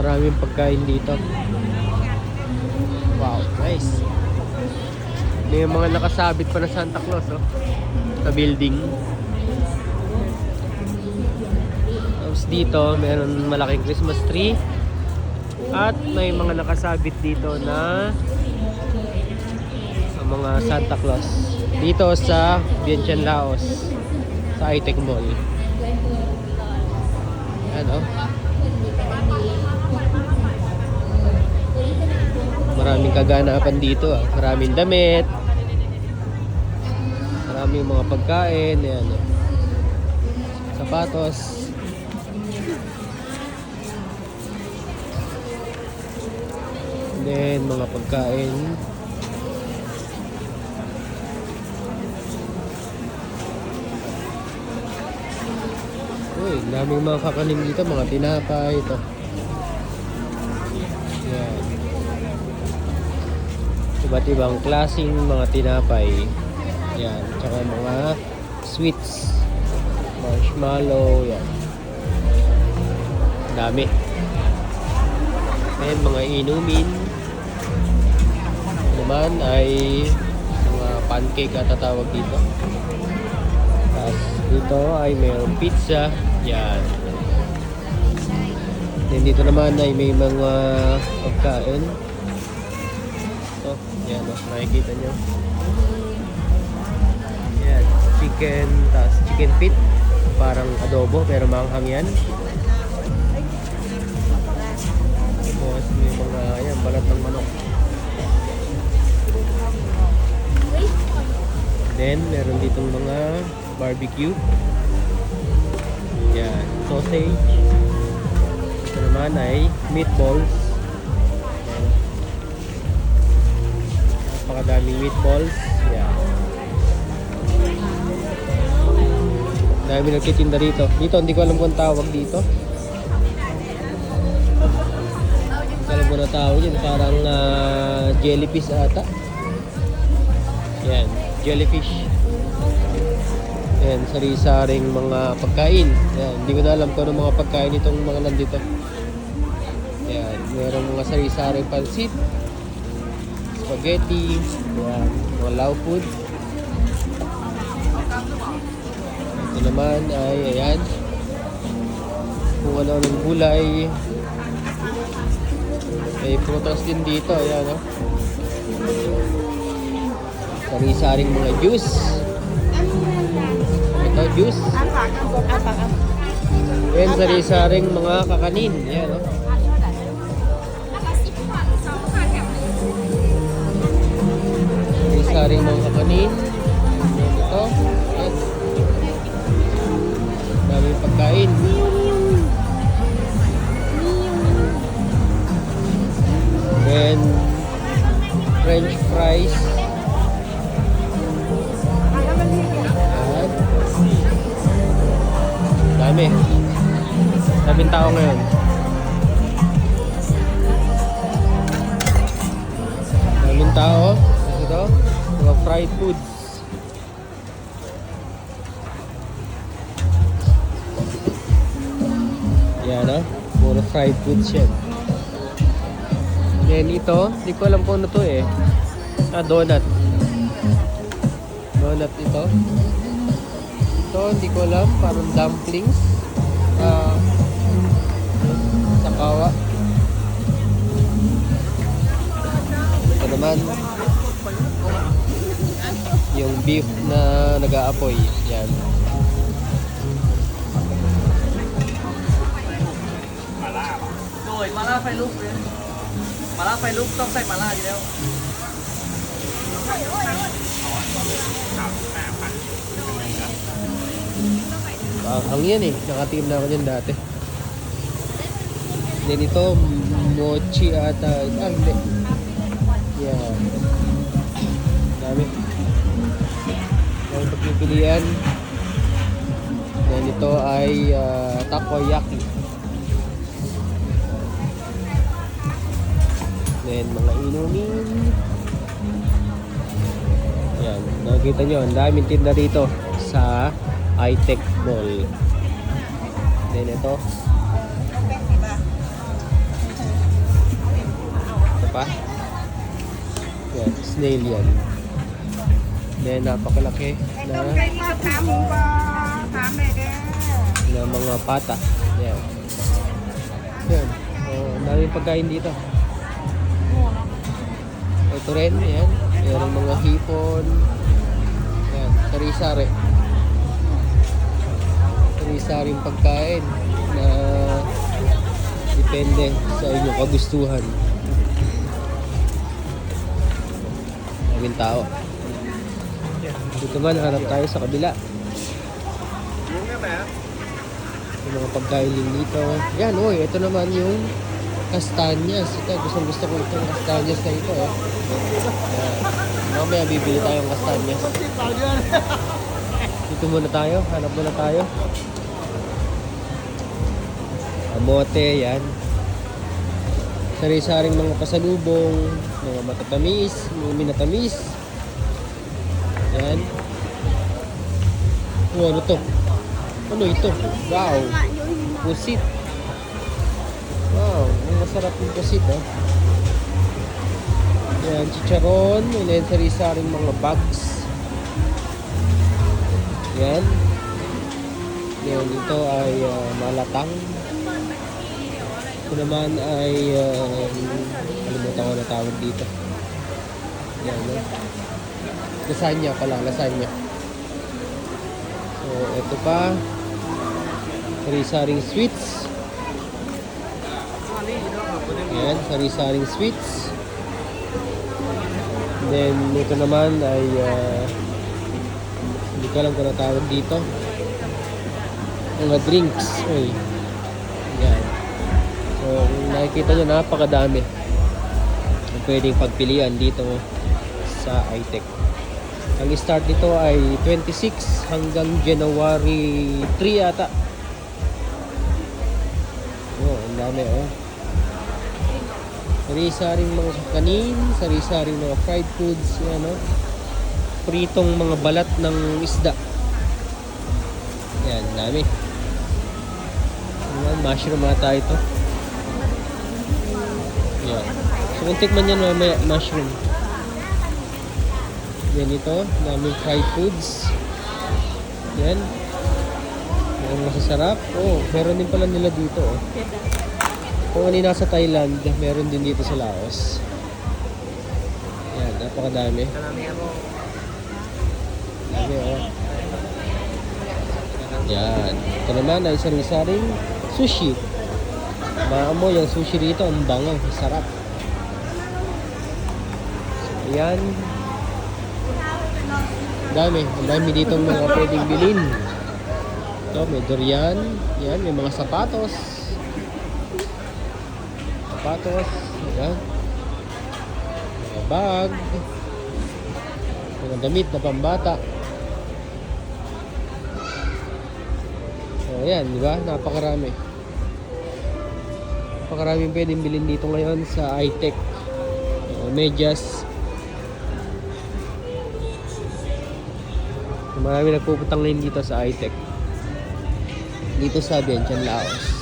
Maraming pagkain dito. Wow, nice. May mga nakasabit pa na Santa Claus, oh, sa building. Tapos dito, meron malaking Christmas tree. At may mga nakasabit dito na mga Santa Claus. Dito sa Vientiane, Laos. Sa iTech Mall. Ano? Maraming kaganapan dito, ah. Maraming damit. Maraming mga pagkain. Ayan, oh. Sapatos. And then, mga pagkain. Uy, daming mga kakanin dito. Mga tinapay ito. Ayan. Iba't ibang klaseng mga tinapay. Yan, tsaka mga sweets, marshmallow, yan. Dami. Ayan, mga inumin. Naman ay mga pancake at tatawag dito. Tapos dito ay mayroong pizza. Yan. Then dito naman ay may mga pagkain. Ito, yan, makikita nyo. Yan, chicken, tapos chicken feet. Parang adobo, pero maanghang yan. Tapos may mga, yan, balat ng manok. Then, meron ditong mga barbecue. Yan, sausage. Ito naman ay meatballs. Napakadaming meatballs. Yan. Dami nagtitinda rito. Dito, hindi ko alam kung tawag dito. Hindi ko alam kung na tawag yun. Parang jellyfish ata. Yan, jellyfish. Yan, sari-saring mga pagkain. Yan, hindi ko na alam kung ano mga pagkain itong mga nandito. Yan, mayroong mga sari-saring pansit, spaghetti, yan, mga lao food. Ito naman ay, ayan, kung ano-anong gulay. May prutas din dito, ayan, no? Sari-saring mga juice. Ito, juice. Ayan, sari-saring mga kakanin. Ayan, no? Sari-saring mga kakanin. Ayan, ito. Ayan. Daming pagkain. Then, French fries. Dami. Daming tao ngayon. Daming tao. Ito, mga fried foods. Yan, no? Puro fried foods yan. Yan, ito. Hindi ko alam kung ano to eh. Donut. Donut ito. Ito, hindi ko alam. Parang dumplings. Sakawa. Ito naman. Yung beef na nag-aapoy. Yan. Rồi, mala phải lúc đấy. Mala phải lúcต้องใส่malaอยู่แล้ว Ang yan eh. Nakatim na ako dyan dati. Then ito, mochi ata. Hindi. Yan. Dami. Ang pagpipilian. Then ito ay takoyaki. Then mga inumin. Yan. Nakikita nyo, ang daming tinda rito sa iTech Mall. Then ito. pa. Yan, snail yan. Then, napakalaki na mga pata. Yan. Yan. Ang daming pagkain dito. Ito rin, yan. Yan mga hipon. Yan, sari-sari. Sari-saring pagkain na depende sa inyong kagustuhan. Daming tao. Dito man, hanap tayo sa kabila. Yung mga pagkain din dito. Yan, oy, ito naman yung kastanyas. Ito, gusto ko itong kastanyas na ito. Yan. Mamaya bibili tayong kastanyas. Dito muna tayo, hanap muna tayo. Kamote, yan. Sari-saring mga pasalubong, mga matatamis, mga minatamis. Yan. Oh, ano to? Ano ito? Wow! Pusit. Wow, ang masarap yung pusit, oh. Yan, chicharon, and sari-saring mga bags. Yan. Yan, ito ay malatang. Ito naman ay kalimutan ko na tawag dito. Yan, no? Lasagna pala, lasagna. So, ito pa. Sari-saring sweets. Yan, sari-saring sweets. Then, ito naman ay hindi ko alam kung natawag dito. Mga drinks. Uy. Yan. So, kung nakikita nyo, napakadami ang pwedeng pagpilian dito sa iTech. Ang start nito ay 26 hanggang January 3 ata. Oh, ang dami, oh. Sari-saring mga kanin, sari-saring mga fried foods, yan, oh. Pritong mga balat ng isda. Yan, dami. Yan, mushroom ata ito. Yan. So, kung tikman yan mamaya, mushroom. Yan ito, daming fried foods. Yan. Yan, masasarap. Oh, meron din pala nila dito, oh. Kung ano nasa Thailand, meron din dito sa Laos. Yan, napakadami. Dami, oh. Yan. Ito naman ay sari-saring sushi. Maamoy yung sushi dito, ang bango, sarap. So, yan. Dami. Ang dami dito mga pwedeng bilhin. Ito, may durian. Yan, may mga sapatos. Ayan. Mga bag. Mga damit na pambata. So, ayan, di ba? Napakarami. Napakaraming pwedeng bilhin dito ngayon sa iTech. Medyas. Marami nagpupuntang ngayon dito sa iTech. Dito sa Vientiane, Laos.